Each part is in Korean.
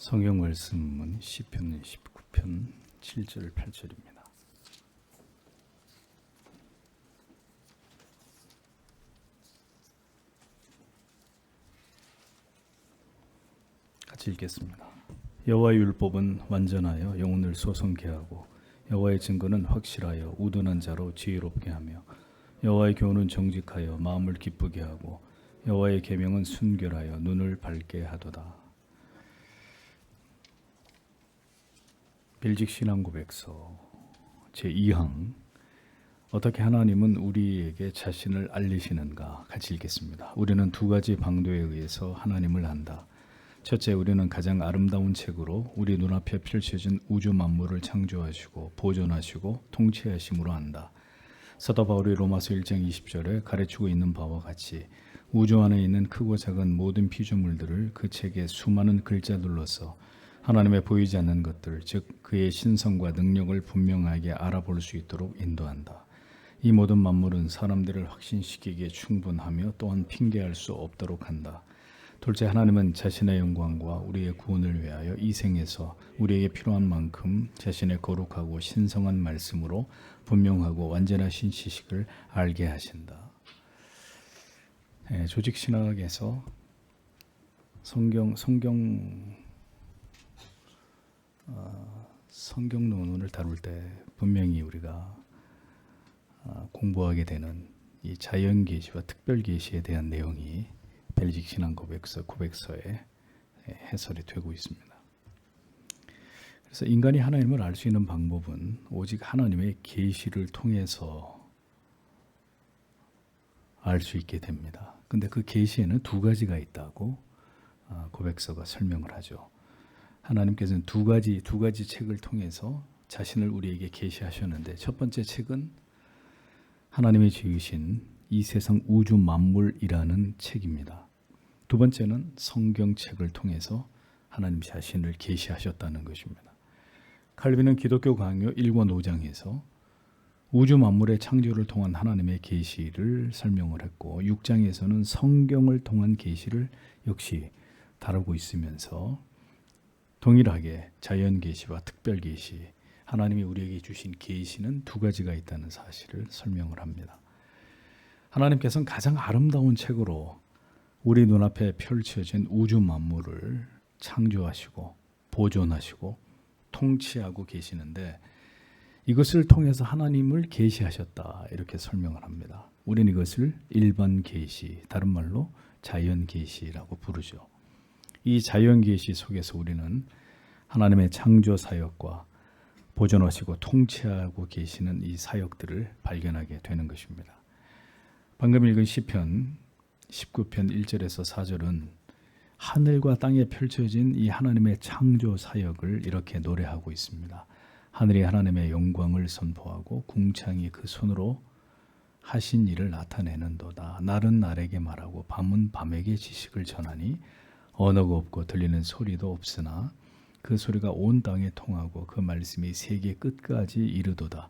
성경 말씀은 시편 19편 7절 8절입니다. 같이 읽겠습니다. 여호와의 율법은 완전하여 영혼을 소성케 하고 여호와의 증거는 확실하여 우둔한 자로 지혜롭게 하며 여호와의 교훈은 정직하여 마음을 기쁘게 하고 여호와의 계명은 순결하여 눈을 밝게 하도다. 빌직 신앙 고백서 제2항 어떻게 하나님은 우리에게 자신을 알리시는가 같이 읽겠습니다. 우리는 두 가지 방도에 의해서 하나님을 안다. 첫째, 우리는 가장 아름다운 책으로 우리 눈앞에 펼쳐진 우주 만물을 창조하시고 보존하시고 통치하심으로 안다. 사도 바울이 로마서 1장 20절에 가르치고 있는 바와 같이 우주 안에 있는 크고 작은 모든 피조물들을 그 책의 수많은 글자들로서 하나님의 보이지 않는 것들, 즉 그의 신성과 능력을 분명하게 알아볼 수 있도록 인도한다. 이 모든 만물은 사람들을 확신시키기에 충분하며 또한 핑계할 수 없도록 한다. 둘째, 하나님은 자신의 영광과 우리의 구원을 위하여 이 생에서 우리에게 필요한 만큼 자신의 거룩하고 신성한 말씀으로 분명하고 완전하신 지식을 알게 하신다. 조직신학에서 성경 논문을 다룰 때 분명히 우리가 공부하게 되는 이 자연계시와 특별계시에 대한 내용이 빌직 신앙 고백서에 해설이 되고 있습니다. 그래서 인간이 하나님을 알 수 있는 방법은 오직 하나님의 계시를 통해서 알 수 있게 됩니다. 근데 그 계시에는 두 가지가 있다고 고백서가 설명을 하죠. 하나님께서는 두 가지 책을 통해서 자신을 우리에게 계시하셨는데, 첫 번째 책은 하나님이 지으신 이 세상 우주 만물이라는 책입니다. 두 번째는 성경책을 통해서 하나님 자신을 계시하셨다는 것입니다. 칼빈은 기독교 강요 1권 5장에서 우주 만물의 창조를 통한 하나님의 계시를 설명을 했고, 6장에서는 성경을 통한 계시를 역시 다루고 있으면서 동일하게 자연계시와 특별계시, 하나님이 우리에게 주신 계시는 두 가지가 있다는 사실을 설명을 합니다. 하나님께서는 가장 아름다운 책으로 우리 눈앞에 펼쳐진 우주 만물을 창조하시고 보존하시고 통치하고 계시는데, 이것을 통해서 하나님을 계시하셨다 이렇게 설명을 합니다. 우리는 이것을 일반 계시, 다른 말로 자연 계시라고 부르죠. 이 자연 계시 속에서 우리는 하나님의 창조 사역과 보존하시고 통치하고 계시는 이 사역들을 발견하게 되는 것입니다. 방금 읽은 시편 19편 1절에서 4절은 하늘과 땅에 펼쳐진 이 하나님의 창조 사역을 이렇게 노래하고 있습니다. 하늘이 하나님의 영광을 선포하고 궁창이 그 손으로 하신 일을 나타내는도다. 날은 날에게 말하고 밤은 밤에게 지식을 전하니 언어가 없고 들리는 소리도 없으나 그 소리가 온 땅에 통하고 그 말씀이 세계 끝까지 이르도다.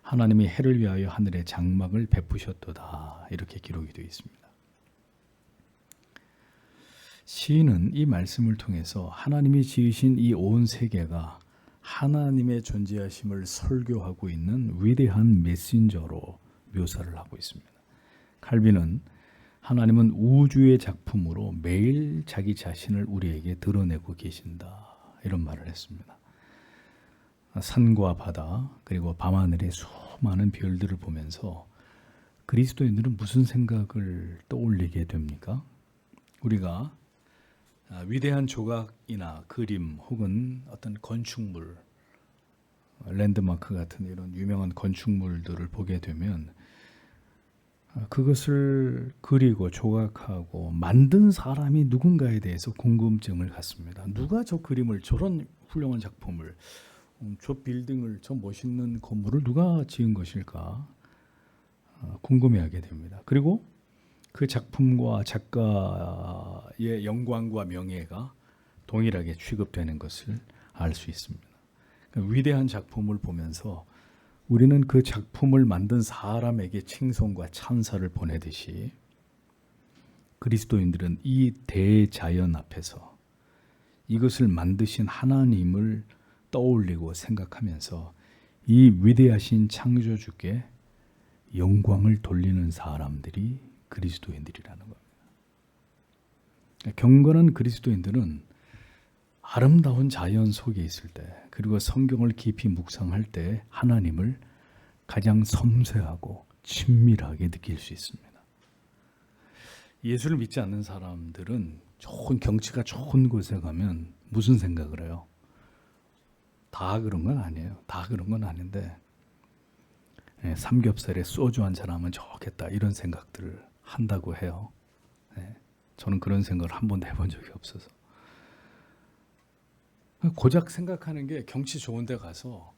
하나님이 해를 위하여 하늘에 장막을 베푸셨도다. 이렇게 기록이 되어 있습니다. 시인은 이 말씀을 통해서 하나님이 지으신 이 온 세계가 하나님의 존재하심을 설교하고 있는 위대한 메신저로 묘사를 하고 있습니다. 칼빈은 하나님은 우주의 작품으로 매일 자기 자신을 우리에게 드러내고 계신다 이런 말을 했습니다. 산과 바다 그리고 밤하늘의 수많은 별들을 보면서 그리스도인들은 무슨 생각을 떠올리게 됩니까? 우리가 위대한 조각이나 그림 혹은 어떤 건축물, 랜드마크 같은 이런 유명한 건축물들을 보게 되면 그것을 그리고 조각하고 만든 사람이 누군가에 대해서 궁금증을 갖습니다. 누가 저 그림을, 저런 훌륭한 작품을, 저 빌딩을, 저 멋있는 건물을 누가 지은 것일까 궁금해하게 됩니다. 그리고 그 작품과 작가의 영광과 명예가 동일하게 취급되는 것을 알 수 있습니다. 그러니까 위대한 작품을 보면서 우리는 그 작품을 만든 사람에게 칭송과 찬사를 보내듯이 그리스도인들은 이 대자연 앞에서 이것을 만드신 하나님을 떠올리고 생각하면서 이 위대하신 창조주께 영광을 돌리는 사람들이 그리스도인들이라는 겁니다. 경건한 그리스도인들은 아름다운 자연 속에 있을 때, 그리고 성경을 깊이 묵상할 때 하나님을 가장 섬세하고 친밀하게 느낄 수 있습니다. 예수를 믿지 않는 사람들은 좋은 경치가 좋은 곳에 가면 무슨 생각을 해요? 다 그런 건 아니에요. 다 그런 건 아닌데 삼겹살에 소주 한잔 하면 좋겠다 이런 생각들을 한다고 해요. 저는 그런 생각을 한 번도 해본 적이 없어서. 고작 생각하는 게 경치 좋은 데 가서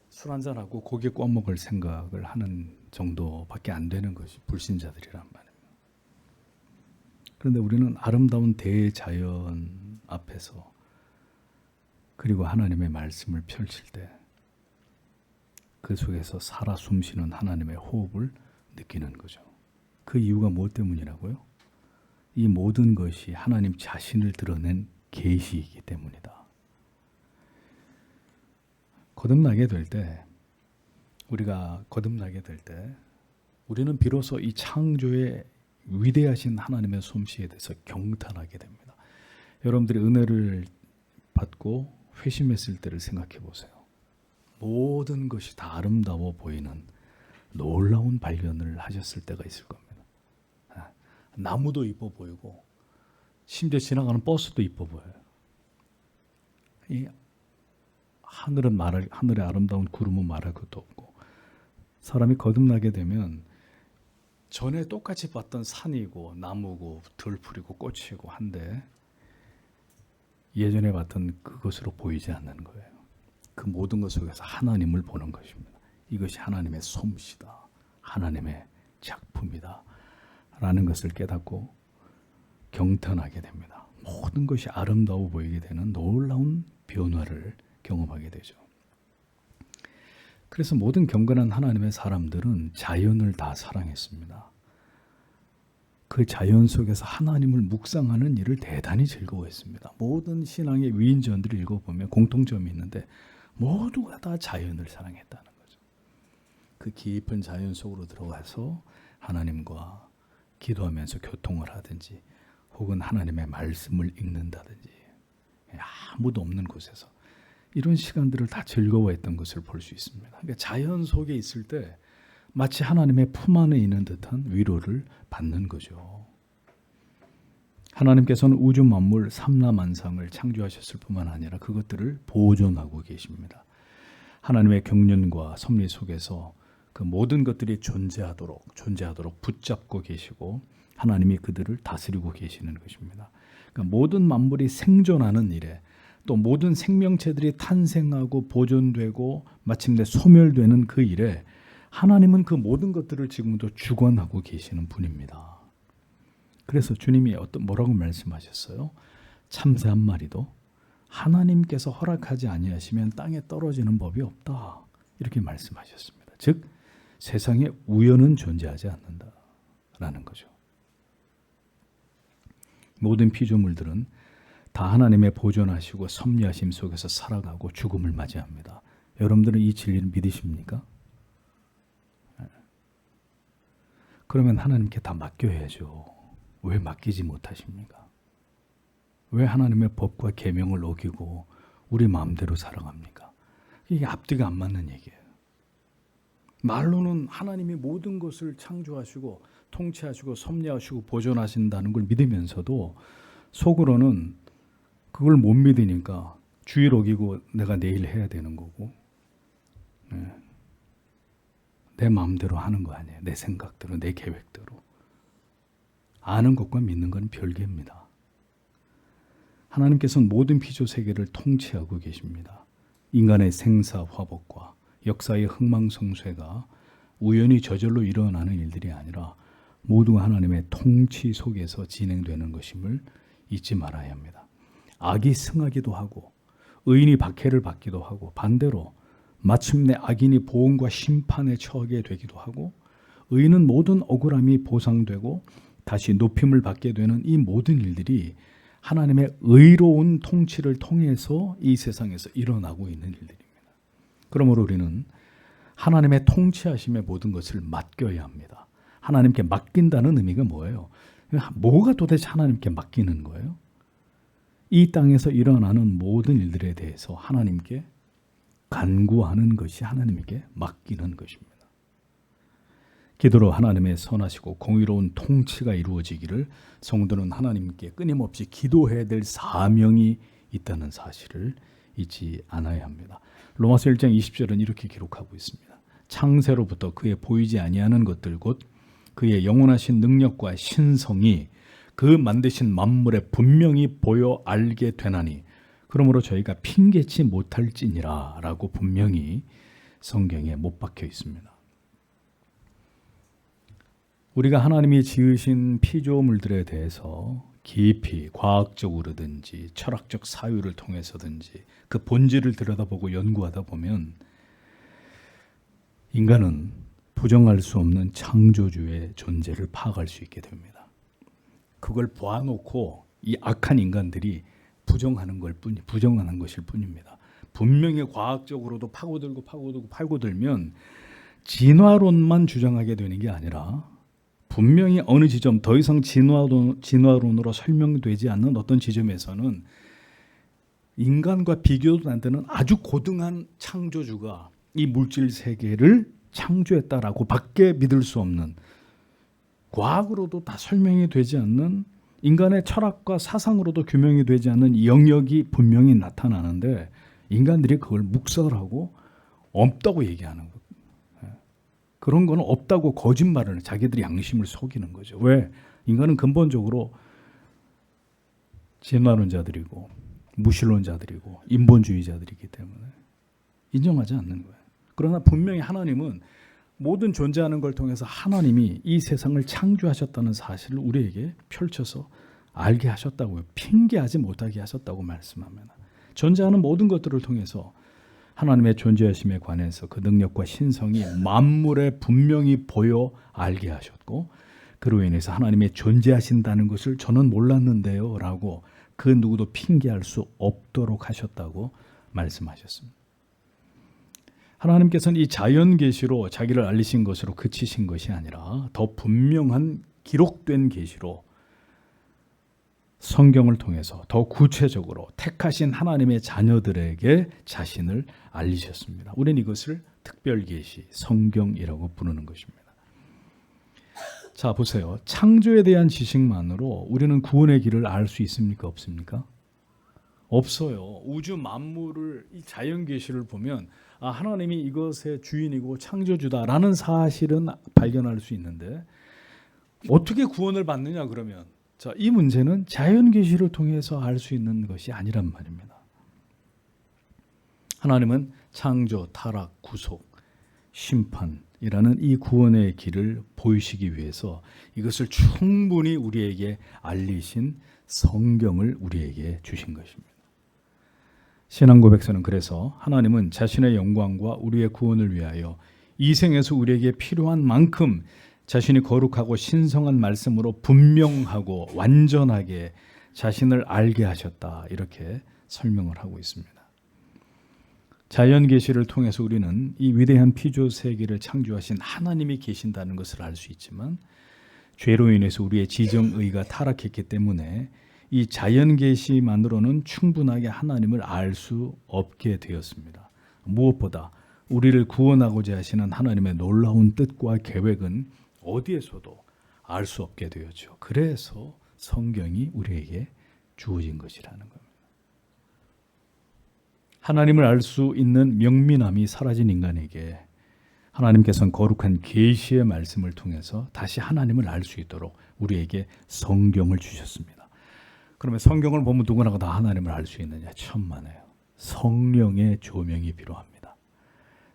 술 한잔하고 고기 구워 먹을 생각을 하는 정도밖에 안 되는 것이 불신자들이란 말입니다. 그런데 우리는 아름다운 대자연 앞에서 그리고 하나님의 말씀을 펼칠 때 그 속에서 살아 숨쉬는 하나님의 호흡을 느끼는 거죠. 그 이유가 무엇 때문이라고요? 이 모든 것이 하나님 자신을 드러낸 계시이기 때문이다. 거듭나게 될 때, 우리가 거듭나게 될 때 우리는 비로소 이 창조의 위대하신 하나님의 솜씨에 대해서 경탄하게 됩니다. 여러분들이 은혜를 받고 회심했을 때를 생각해 보세요. 모든 것이 다 아름다워 보이는 놀라운 발견을 하셨을 때가 있을 겁니다. 나무도 이뻐 보이고 심지어 지나가는 버스도 이뻐 보여요. 이 하늘의 아름다운 구름은 말할 것도 없고, 사람이 거듭나게 되면 전에 똑같이 봤던 산이고 나무고 들풀이고 꽃이고 한데 예전에 봤던 그것으로 보이지 않는 거예요. 그 모든 것 속에서 하나님을 보는 것입니다. 이것이 하나님의 솜씨다, 하나님의 작품이다 라는 것을 깨닫고 경탄하게 됩니다. 모든 것이 아름다워 보이게 되는 놀라운 변화를 경험하게 되죠. 그래서 모든 경건한 하나님의 사람들은 자연을 다 사랑했습니다. 그 자연 속에서 하나님을 묵상하는 일을 대단히 즐거워했습니다. 모든 신앙의 위인전들을 읽어보면 공통점이 있는데 모두가 다 자연을 사랑했다는 거죠. 그 깊은 자연 속으로 들어가서 하나님과 기도하면서 교통을 하든지 혹은 하나님의 말씀을 읽는다든지 아무도 없는 곳에서 이런 시간들을 다 즐거워했던 것을 볼 수 있습니다. 그러니까 자연 속에 있을 때 마치 하나님의 품 안에 있는 듯한 위로를 받는 거죠. 하나님께서는 우주 만물 삼라만상을 창조하셨을 뿐만 아니라 그것들을 보존하고 계십니다. 하나님의 경륜과 섭리 속에서 그 모든 것들이 존재하도록 붙잡고 계시고 하나님이 그들을 다스리고 계시는 것입니다. 그러니까 모든 만물이 생존하는 일에, 또 모든 생명체들이 탄생하고 보존되고 마침내 소멸되는 그 일에 하나님은 그 모든 것들을 지금도 주관하고 계시는 분입니다. 그래서 주님이 뭐라고 말씀하셨어요? 참새 한 마리도 하나님께서 허락하지 아니하시면 땅에 떨어지는 법이 없다, 이렇게 말씀하셨습니다. 즉 세상에 우연은 존재하지 않는다라는 거죠. 모든 피조물들은 다 하나님의 보존하시고 섭리하심 속에서 살아가고 죽음을 맞이합니다. 여러분들은 이 진리를 믿으십니까? 그러면 하나님께 다 맡겨야죠. 왜 맡기지 못하십니까? 왜 하나님의 법과 계명을 어기고 우리 마음대로 살아갑니까? 이게 앞뒤가 안 맞는 얘기예요. 말로는 하나님이 모든 것을 창조하시고 통치하시고 섭리하시고 보존하신다는 걸 믿으면서도 속으로는 그걸 못 믿으니까 주일 어기고 내가 내일 해야 되는 거고, 내 마음대로 하는 거 아니에요. 내 생각대로, 내 계획대로. 아는 것과 믿는 건 별개입니다. 하나님께서는 모든 피조 세계를 통치하고 계십니다. 인간의 생사화복과 역사의 흥망성쇠가 우연히 저절로 일어나는 일들이 아니라 모두가 하나님의 통치 속에서 진행되는 것임을 잊지 말아야 합니다. 악이 승하기도 하고 의인이 박해를 받기도 하고, 반대로 마침내 악인이 보응과 심판에 처하게 되기도 하고, 의인은 모든 억울함이 보상되고 다시 높임을 받게 되는 이 모든 일들이 하나님의 의로운 통치를 통해서 이 세상에서 일어나고 있는 일들입니다. 그러므로 우리는 하나님의 통치하심의 모든 것을 맡겨야 합니다. 하나님께 맡긴다는 의미가 뭐예요? 뭐가 도대체 하나님께 맡기는 거예요? 이 땅에서 일어나는 모든 일들에 대해서 하나님께 간구하는 것이 하나님께 맡기는 것입니다. 기도로 하나님의 선하시고 공의로운 통치가 이루어지기를 성도는 하나님께 끊임없이 기도해야 될 사명이 있다는 사실을 잊지 않아야 합니다. 로마서 1장 20절은 이렇게 기록하고 있습니다. 창세로부터 그의 보이지 아니하는 것들 곧 그의 영원하신 능력과 신성이 그 만드신 만물에 분명히 보여 알게 되나니 그러므로 저희가 핑계치 못할지니라 라고 분명히 성경에 못 박혀 있습니다. 우리가 하나님이 지으신 피조물들에 대해서 깊이 과학적으로든지 철학적 사유를 통해서든지 그 본질을 들여다보고 연구하다 보면 인간은 부정할 수 없는 창조주의 존재를 파악할 수 있게 됩니다. 그걸 보아놓고 이 악한 인간들이 부정하는 것일 뿐입니다. 분명히 과학적으로도 파고들면 진화론만 주장하게 되는 게 아니라 분명히 어느 지점 더 이상 진화론으로 설명되지 않는 어떤 지점에서는 인간과 비교도 안 되는 아주 고등한 창조주가 이 물질 세계를 창조했다라고 밖에 믿을 수 없는 과학으로도 다 설명이 되지 않는 인간의 철학과 사상으로도 규명이 되지 않는 영역이 분명히 나타나는데 인간들이 그걸 묵살하고 없다고 얘기하는 거예요. 그런 거는 없다고 거짓말을 자기들이 양심을 속이는 거죠. 왜? 인간은 근본적으로 진화론자들이고 무신론자들이고 인본주의자들이기 때문에 인정하지 않는 거예요. 그러나 분명히 하나님은 모든 존재하는 걸 통해서 하나님이 이 세상을 창조하셨다는 사실을 우리에게 펼쳐서 알게 하셨다고요. 핑계하지 못하게 하셨다고 말씀합니다. 존재하는 모든 것들을 통해서 하나님의 존재하심에 관해서 그 능력과 신성이 만물에 분명히 보여 알게 하셨고 그로 인해서 하나님의 존재하신다는 것을 저는 몰랐는데요 라고 그 누구도 핑계할 수 없도록 하셨다고 말씀하셨습니다. 하나님께서는 이 자연 계시로 자기를 알리신 것으로 그치신 것이 아니라 더 분명한 기록된 계시로 성경을 통해서 더 구체적으로 택하신 하나님의 자녀들에게 자신을 알리셨습니다. 우리는 이것을 특별계시, 성경이라고 부르는 것입니다. 자, 보세요. 창조에 대한 지식만으로 우리는 구원의 길을 알 수 있습니까? 없습니까? 없어요. 우주 만물을 이 자연 계시를 보면 하나님이 이것의 주인이고 창조주다라는 사실은 발견할 수 있는데 어떻게 구원을 받느냐 그러면 자, 이 문제는 자연 계시를 통해서 알 수 있는 것이 아니란 말입니다. 하나님은 창조, 타락, 구속, 심판이라는 이 구원의 길을 보이시기 위해서 이것을 충분히 우리에게 알리신 성경을 우리에게 주신 것입니다. 신앙 고백서는 그래서 하나님은 자신의 영광과 우리의 구원을 위하여 이 생에서 우리에게 필요한 만큼 자신이 거룩하고 신성한 말씀으로 분명하고 완전하게 자신을 알게 하셨다 이렇게 설명을 하고 있습니다. 자연 계시를 통해서 우리는 이 위대한 피조 세계를 창조하신 하나님이 계신다는 것을 알 수 있지만 죄로 인해서 우리의 지정의가 타락했기 때문에 이 자연 계시만으로는 충분하게 하나님을 알 수 없게 되었습니다. 무엇보다 우리를 구원하고자 하시는 하나님의 놀라운 뜻과 계획은 어디에서도 알 수 없게 되었죠. 그래서 성경이 우리에게 주어진 것이라는 겁니다. 하나님을 알 수 있는 명민함이 사라진 인간에게 하나님께서는 거룩한 계시의 말씀을 통해서 다시 하나님을 알 수 있도록 우리에게 성경을 주셨습니다. 그러면 성경을 보면 누구나 다 하나님을 알 수 있느냐? 천만에요. 성령의 조명이 필요합니다.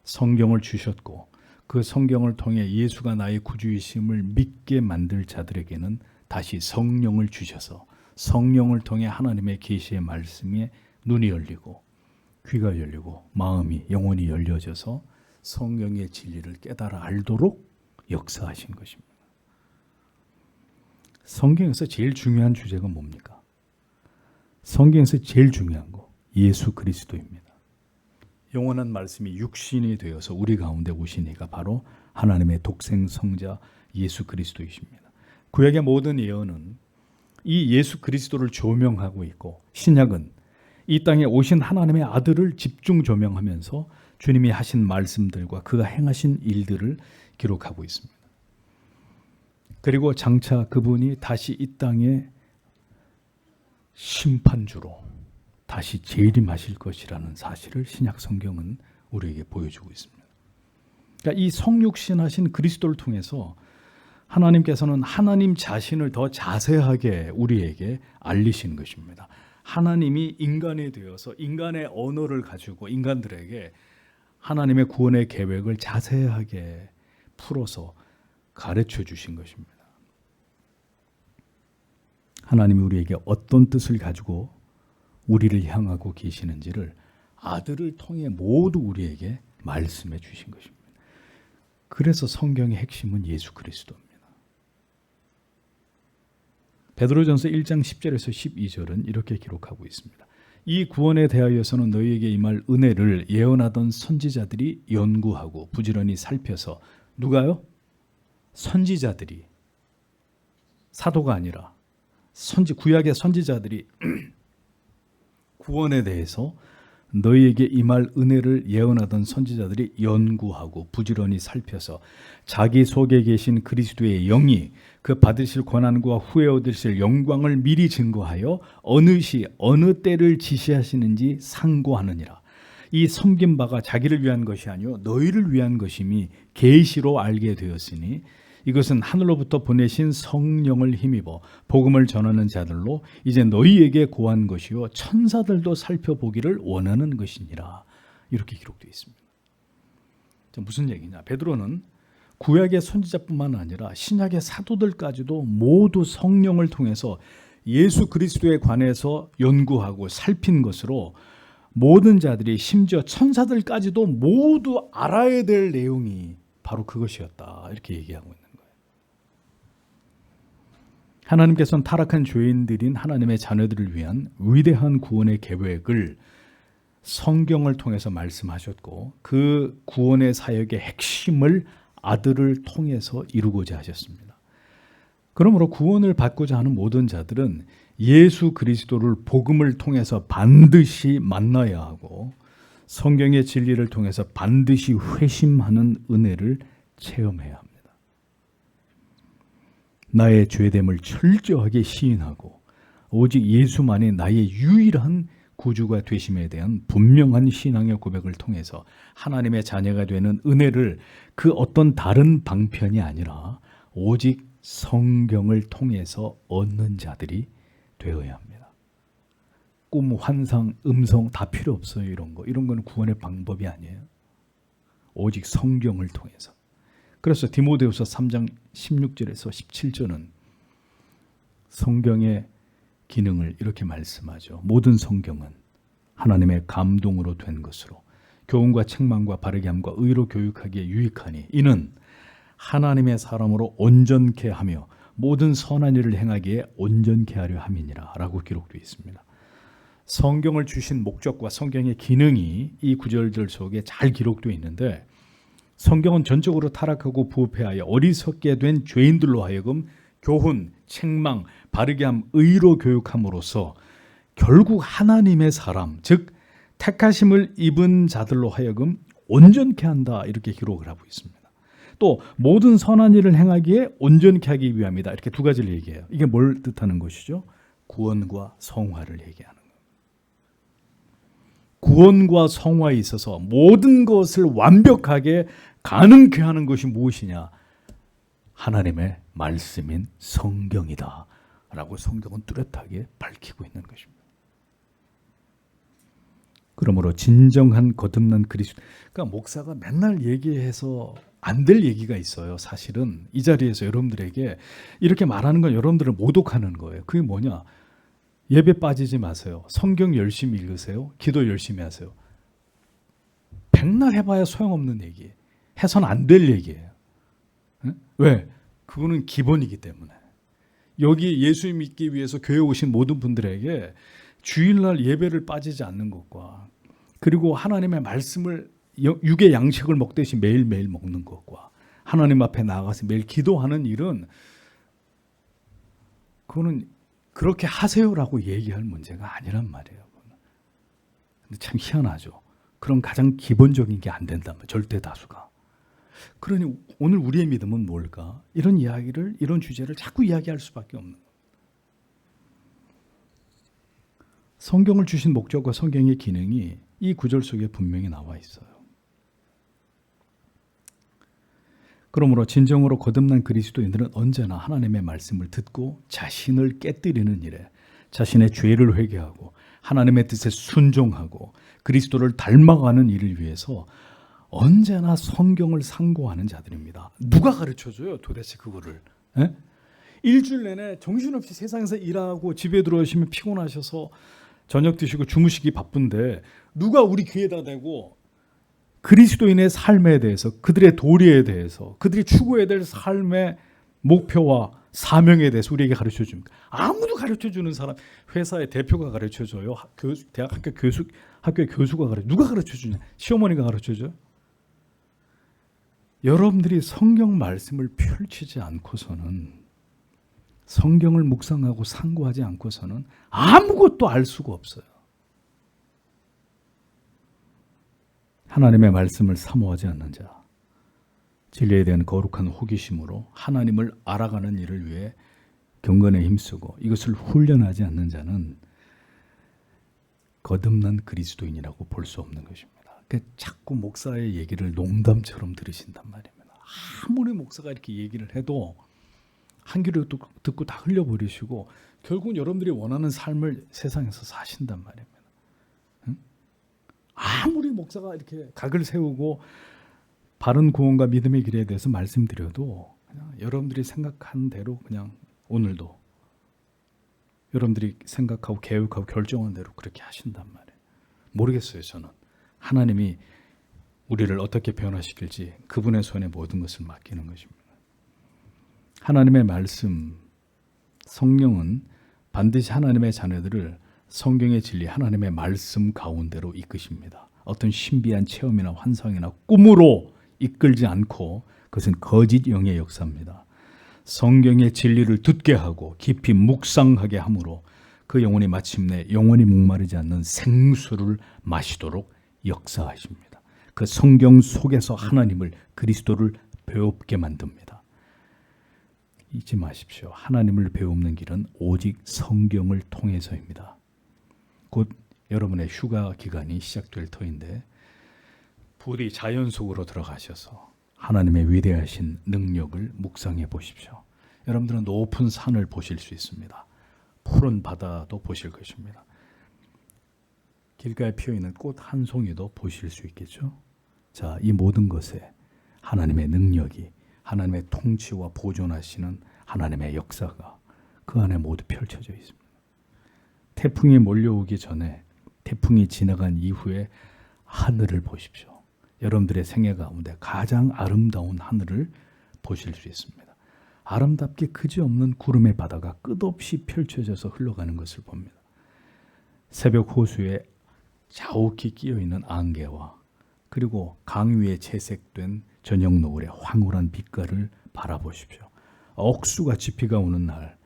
성경을 주셨고 그 성경을 통해 예수가 나의 구주이심을 믿게 만들 자들에게는 다시 성령을 주셔서 성령을 통해 하나님의 계시의 말씀에 눈이 열리고 귀가 열리고 마음이 영혼이 열려져서 성령의 진리를 깨달아 알도록 역사하신 것입니다. 성경에서 제일 중요한 주제가 뭡니까? 성경에서 제일 중요한 거 예수 그리스도입니다. 영원한 말씀이 육신이 되어서 우리 가운데 오시니까 바로 하나님의 독생 성자 예수 그리스도이십니다. 구약의 모든 예언은 이 예수 그리스도를 조명하고 있고, 신약은 이 땅에 오신 하나님의 아들을 집중 조명하면서 주님이 하신 말씀들과 그가 행하신 일들을 기록하고 있습니다. 그리고 장차 그분이 다시 이 땅에 심판주로 다시 재림하실 것이라는 사실을 신약 성경은 우리에게 보여주고 있습니다. 그러니까 이 성육신하신 그리스도를 통해서 하나님께서는 하나님 자신을 더 자세하게 우리에게 알리신 것입니다. 하나님이 인간이 되어서 인간의 언어를 가지고 인간들에게 하나님의 구원의 계획을 자세하게 풀어서 가르쳐 주신 것입니다. 하나님이 우리에게 어떤 뜻을 가지고 우리를 향하고 계시는지를 아들을 통해 모두 우리에게 말씀해 주신 것입니다. 그래서 성경의 핵심은 예수 그리스도입니다. 베드로전서 1장 10절에서 12절은 이렇게 기록하고 있습니다. 이 구원에 대하여서는 너희에게 임할 은혜를 예언하던 선지자들이 연구하고 부지런히 살펴서, 누가요? 선지자들이, 사도가 아니라 구약의 선지자들이 구원에 대해서 너희에게 임할 은혜를 예언하던 선지자들이 연구하고 부지런히 살펴서 자기 속에 계신 그리스도의 영이 그 받으실 권한과 후에 얻으실 영광을 미리 증거하여 어느 시 어느 때를 지시하시는지 상고하느니라. 이 섬긴 바가 자기를 위한 것이 아니요 너희를 위한 것임이 계시로 알게 되었으니 이것은 하늘로부터 보내신 성령을 힘입어 복음을 전하는 자들로 이제 너희에게 고한 것이요 천사들도 살펴보기를 원하는 것이니라. 이렇게 기록되어 있습니다. 무슨 얘기냐? 베드로는 구약의 선지자뿐만 아니라 신약의 사도들까지도 모두 성령을 통해서 예수 그리스도에 관해서 연구하고 살핀 것으로 모든 자들이, 심지어 천사들까지도 모두 알아야 될 내용이 바로 그것이었다. 이렇게 얘기하고 있는 거예요. 하나님께서는 타락한 죄인들인 하나님의 자녀들을 위한 위대한 구원의 계획을 성경을 통해서 말씀하셨고, 그 구원의 사역의 핵심을 아들을 통해서 이루고자 하셨습니다. 그러므로 구원을 받고자 하는 모든 자들은 예수 그리스도를 복음을 통해서 반드시 만나야 하고 성경의 진리를 통해서 반드시 회심하는 은혜를 체험해야 합니다. 나의 죄됨을 철저하게 시인하고 오직 예수만이 나의 유일한 구주가 되심에 대한 분명한 신앙의 고백을 통해서 하나님의 자녀가 되는 은혜를 그 어떤 다른 방편이 아니라 오직 성경을 통해서 얻는 자들이 되어야 합니다. 꿈, 환상, 음성 다 필요 없어요. 이런 거는 구원의 방법이 아니에요. 오직 성경을 통해서. 그래서 디모데후서 3장 16절에서 17절은 성경의 기능을 이렇게 말씀하죠. 모든 성경은 하나님의 감동으로 된 것으로 교훈과 책망과 바르게 함과 의로 교육하기에 유익하니 이는 하나님의 사람으로 온전케 하며 모든 선한 일을 행하기에 온전케 하려 함이니라 라고 기록되어 있습니다. 성경을 주신 목적과 성경의 기능이 이 구절들 속에 잘 기록되어 있는데, 성경은 전적으로 타락하고 부패하여 어리석게 된 죄인들로 하여금 교훈, 책망, 바르게 함, 의로 교육함으로써 결국 하나님의 사람, 즉 택하심을 입은 자들로 하여금 온전케 한다. 이렇게 기록을 하고 있습니다. 또 모든 선한 일을 행하기에 온전케 하기 위함이다. 이렇게 두 가지를 얘기해요. 이게 뭘 뜻하는 것이죠? 구원과 성화를 얘기하는 거예요. 구원과 성화에 있어서 모든 것을 완벽하게 가능케 하는 것이 무엇이냐? 하나님의 말씀인 성경이다 라고 성경은 뚜렷하게 밝히고 있는 것입니다. 그러므로 진정한 거듭난 그리스도, 그러니까 목사가 맨날 얘기해서 안 될 얘기가 있어요. 사실은 이 자리에서 여러분들에게 이렇게 말하는 건 여러분들을 모독하는 거예요. 그게 뭐냐? 예배 빠지지 마세요. 성경 열심히 읽으세요. 기도 열심히 하세요. 백날 해봐야 소용없는 얘기예요. 해서는 안 될 얘기예요. 왜? 그거는 기본이기 때문에. 여기 예수 믿기 위해서 교회 오신 모든 분들에게 주일날 예배를 빠지지 않는 것과 그리고 하나님의 말씀을 육의 양식을 먹듯이 매일매일 먹는 것과 하나님 앞에 나가서 매일 기도하는 일은 그거는 그렇게 하세요라고 얘기할 문제가 아니란 말이에요. 근데 참 희한하죠. 그런 가장 기본적인 게 안 된단 말이에요. 절대 다수가. 그러니 오늘 우리의 믿음은 뭘까? 이런 이야기를, 이런 주제를 자꾸 이야기할 수밖에 없는 거예요. 성경을 주신 목적과 성경의 기능이 이 구절 속에 분명히 나와 있어요. 그러므로 진정으로 거듭난 그리스도인들은 언제나 하나님의 말씀을 듣고 자신을 깨뜨리는 일에 자신의 죄를 회개하고 하나님의 뜻에 순종하고 그리스도를 닮아가는 일을 위해서 언제나 성경을 상고하는 자들입니다. 누가 가르쳐줘요 도대체 그거를? 에? 일주일 내내 정신없이 세상에서 일하고 집에 들어오시면 피곤하셔서 저녁 드시고 주무시기 바쁜데 누가 우리 귀에다 대고 그리스도인의 삶에 대해서, 그들의 도리에 대해서, 그들이 추구해야 될 삶의 목표와 사명에 대해서 우리에게 가르쳐 줍니까? 아무도 가르쳐 주는 사람, 회사의 대표가 가르쳐 줘요? 대학 학교 교수가 누가 가르쳐 주냐? 시어머니가 가르쳐 줘요? 여러분들이 성경 말씀을 펼치지 않고서는, 성경을 묵상하고 상고하지 않고서는 아무것도 알 수가 없어요. 하나님의 말씀을 사모하지 않는 자, 진리에 대한 거룩한 호기심으로 하나님을 알아가는 일을 위해 경건에 힘쓰고 이것을 훈련하지 않는 자는 거듭난 그리스도인이라고 볼 수 없는 것입니다. 그러니까 자꾸 목사의 얘기를 농담처럼 들으신단 말입니다. 아무리 목사가 이렇게 얘기를 해도 한 귀로 듣고 다 흘려버리시고 결국은 여러분들이 원하는 삶을 세상에서 사신단 말입니다. 아무리 목사가 이렇게 각을 세우고 바른 구원과 믿음의 길에 대해서 말씀드려도 그냥 여러분들이 생각한 대로 그냥 오늘도 여러분들이 생각하고 계획하고 결정한 대로 그렇게 하신단 말이에요. 모르겠어요. 저는 하나님이 우리를 어떻게 변화시킬지 그분의 손에 모든 것을 맡기는 것입니다. 하나님의 말씀, 성령은 반드시 하나님의 자녀들을 성경의 진리, 하나님의 말씀 가운데로 이끄십니다. 어떤 신비한 체험이나 환상이나 꿈으로 이끌지 않고 그것은 거짓 영의 역사입니다. 성경의 진리를 듣게 하고 깊이 묵상하게 함으로 그 영혼이 마침내 영원히 목마르지 않는 생수를 마시도록 역사하십니다. 그 성경 속에서 하나님을, 그리스도를 배웁게 만듭니다. 잊지 마십시오. 하나님을 배우는 길은 오직 성경을 통해서입니다. 곧 여러분의 휴가 기간이 시작될 터인데 부디 자연 속으로 들어가셔서 하나님의 위대하신 능력을 묵상해 보십시오. 여러분들은 높은 산을 보실 수 있습니다. 푸른 바다도 보실 것입니다. 길가에 피어있는 꽃 한 송이도 보실 수 있겠죠. 자, 이 모든 것에 하나님의 능력이, 하나님의 통치와 보존하시는 하나님의 역사가 그 안에 모두 펼쳐져 있습니다. 태풍이 몰려오기 전에, 태풍이 지나간 이후에 하늘을 보십시오. 여러분들의 생애 가운데 가장 아름다운 하늘을 보실 수 있습니다. 아름답게 그지없는 구름의 바다가 끝없이 펼쳐져서 흘러가는 것을 봅니다. 새벽 호수에 자욱히 끼어있는 안개와 그리고 강 위에 채색된 저녁 노을의 황홀한 빛깔을 바라보십시오. 억수같이 비가 오는 날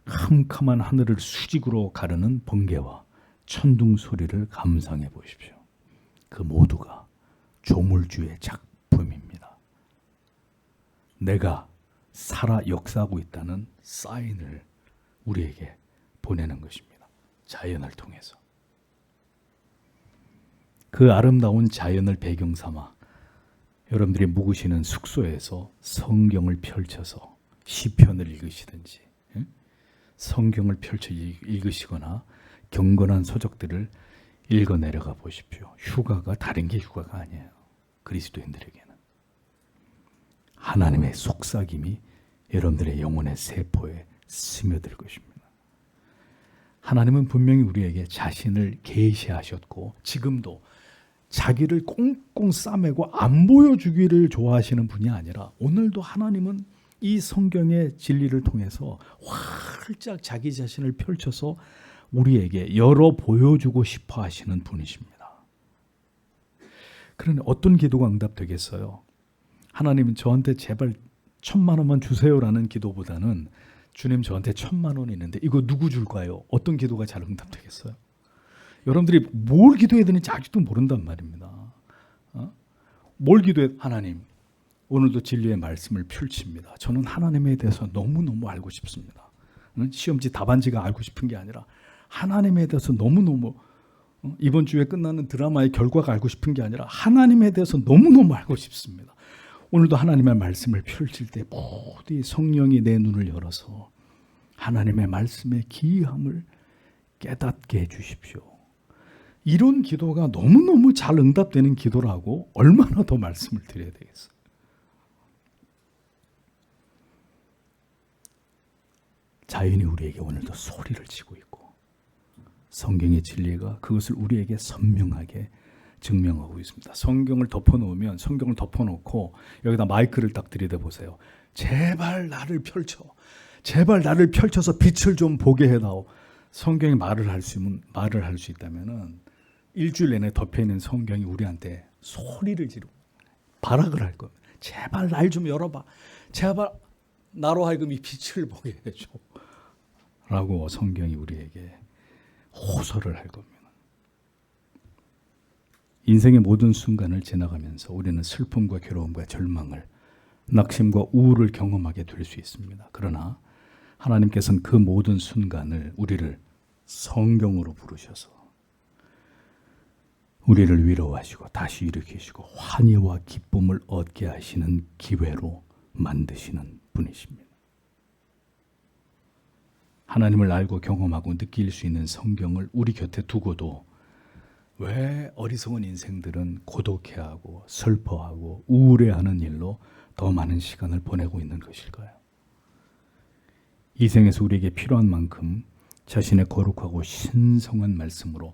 캄캄한 하늘을 수직으로 가르는 번개와 천둥 소리를 감상해 보십시오. 그 모두가 조물주의 작품입니다. 내가 살아 역사하고 있다는 사인을 우리에게 보내는 것입니다. 자연을 통해서. 그 아름다운 자연을 배경 삼아 여러분들이 묵으시는 숙소에서 성경을 펼쳐서 시편을 읽으시든지 성경을 펼쳐 읽으시거나 경건한 서적들을 읽어 내려가 보십시오. 휴가가 다른 게 휴가가 아니에요. 그리스도인들에게는. 하나님의 속삭임이 여러분들의 영혼의 세포에 스며들 것입니다. 하나님은 분명히 우리에게 자신을 계시하셨고 지금도 자기를 꽁꽁 싸매고 안 보여주기를 좋아하시는 분이 아니라 오늘도 하나님은 이 성경의 진리를 통해서 활짝 자기 자신을 펼쳐서 우리에게 열어 보여주고 싶어 하시는 분이십니다. 그런데 어떤 기도가 응답되겠어요? 하나님 저한테 제발 1,000만 원만 주세요라는 기도보다는 주님 저한테 1,000만 원 있는데 이거 누구 줄까요? 어떤 기도가 잘 응답되겠어요? 여러분들이 뭘 기도해야 되는지 아직도 모른단 말입니다. 뭘 기도해? 하나님 오늘도 진리의 말씀을 펼칩니다. 저는 하나님에 대해서 너무너무 알고 싶습니다. 시험지 답안지가 알고 싶은 게 아니라 하나님에 대해서 너무너무 이번 주에 끝나는 드라마의 결과가 알고 싶은 게 아니라 하나님에 대해서 너무너무 알고 싶습니다. 오늘도 하나님의 말씀을 펼칠 때 모두 성령이 내 눈을 열어서 하나님의 말씀의 기이함을 깨닫게 해주십시오. 이런 기도가 너무너무 잘 응답되는 기도라고 얼마나 더 말씀을 드려야 되겠어요. 자연이 우리에게 오늘도 소리를 치고 있고 성경의 진리가 그것을 우리에게 선명하게 증명하고 있습니다. 성경을 덮어놓으면 성경을 덮어놓고 여기다 마이크를 딱 들이대보세요. 제발 나를 펼쳐. 제발 나를 펼쳐서 빛을 좀 보게 해다오. 성경이 말을 할 수 있다면은 일주일 내내 덮여있는 성경이 우리한테 소리를 지르고 발악을 할 겁니다. 제발 날 좀 열어봐. 제발 나로 하여금 이 빛을 보게 해줘. 라고 성경이 우리에게 호소를 할 겁니다. 인생의 모든 순간을 지나가면서 우리는 슬픔과 괴로움과 절망을, 낙심과 우울을 경험하게 될 수 있습니다. 그러나 하나님께서는 그 모든 순간을 우리를 성경으로 부르셔서 우리를 위로하시고 다시 일으키시고 환희와 기쁨을 얻게 하시는 기회로 만드시는 분이십니다. 하나님을 알고 경험하고 느낄 수 있는 성경을 우리 곁에 두고도 왜 어리석은 인생들은 고독해하고 슬퍼하고 우울해하는 일로 더 많은 시간을 보내고 있는 것일까요? 이 생에서 우리에게 필요한 만큼 자신의 거룩하고 신성한 말씀으로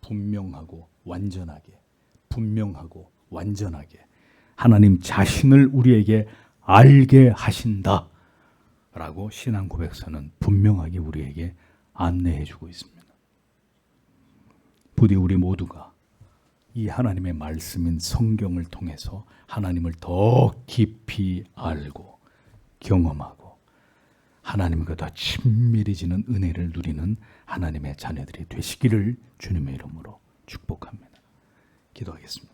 분명하고 완전하게 하나님 자신을 우리에게 알게 하신다 라고 신앙 고백서는 분명하게 우리에게 안내해 주고 있습니다. 부디 우리 모두가 이 하나님의 말씀인 성경을 통해서 하나님을 더 깊이 알고 경험하고 하나님과 더 친밀해지는 은혜를 누리는 하나님의 자녀들이 되시기를 주님의 이름으로 축복합니다. 기도하겠습니다.